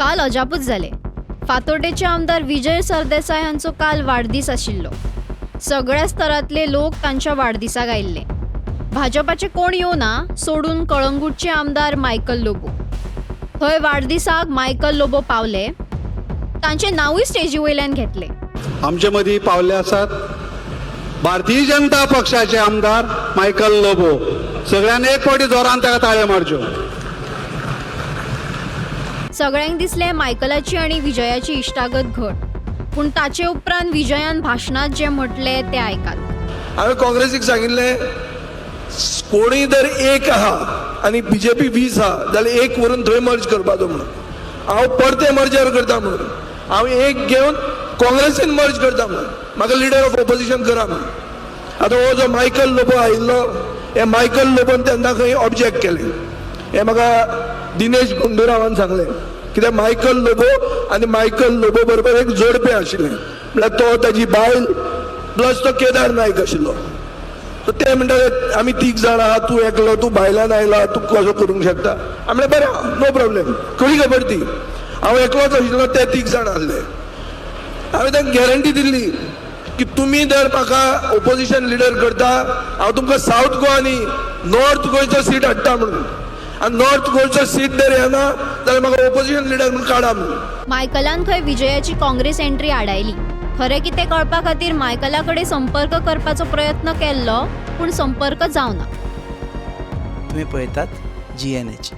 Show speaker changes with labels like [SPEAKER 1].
[SPEAKER 1] काल अजापूत जाले. फातोर्डेचे आमदार विजय सरदेसाय हांचो काल वाडदीस आशिल्लो. सगळ्या स्तरातले लोक तांच्या वाडदिसाक आयिल्ले. भाजपाचे कोण येवना सोडून कळंगूटचे आमदार मायकल लोबो. थंय वाडदिसाक मायकल लोबो पावले. तांचे नांवूय स्टेजी वयल्यान घेतले.
[SPEAKER 2] आमचे मदीं पावले आसात भारतीय जनता पक्षाचे आमदार मायकल लोबो. सगळ्यांनी एक फावटी जोरान ताका ताळयो मारच्यो.
[SPEAKER 1] सगळ्यांक दिसले मायकलाची आणि विजयाची इश्टागत घट. पूण ताचे उपरांत विजयान भाशणात जे म्हटले ते आयकात.
[SPEAKER 3] हांवें काँग्रेसीक सांगिल्लें कोणीय जर एक आहा आनी बीजेपी 20 आहा जाल्यार एक व्हरून थंय मर्ज करपाचो म्हणून. हांव परते मर्जर करता म्हणून. हांव एक घेवन काँग्रेसीन मर्ज करता म्हणून. म्हाका लिडर ऑफ ऑपोजिशन करा म्हणून. आतां हो जो मायकल लोबो आयिल्लो हे मायकल लोबोन तेन्ना खंय ऑब्जेक्ट केलें. हें म्हाका दिनेश गुंडूरावान सांगलें. कित्याक मायकल लोबो आनी मायकल लोबो बरोबर एक जोडपें आशिल्लें. म्हळ्यार तो ताजी बायल प्लस तो केदार नायक आशिल्लो. सो ते म्हणटाले आमी 3 जाण आहा तूं एकलो तूं बायलान आयला तूं कसो करूंक शकता. आमलें बरें नो प्रॉब्लेम खरी खबर ती. हांव एकलोच आशिल्लो ते 3 जाण आसले. हांवें तांकां गॅरंटी दिल्ली की तुमी जर म्हाका ऑपोजिशन लिडर करता हांव तुमकां सावथ गोवा आनी नॉर्थ गोंयचो सीट हाडटा म्हणून. आनी नॉर्थ गोंयचो सीट जर येना जाल्यार म्हाका ऑपोजिशन लिडर म्हणून काडा म्हणून.
[SPEAKER 1] मायकलान खंय विजयाची काँग्रेस एंट्री आडायली. खरें कितें कळपा खातीर मायकला कडेन संपर्क करपाचो प्रयत्न केल्लो पूण संपर्क जावना.
[SPEAKER 4] तुम्ही पळयतात GNH.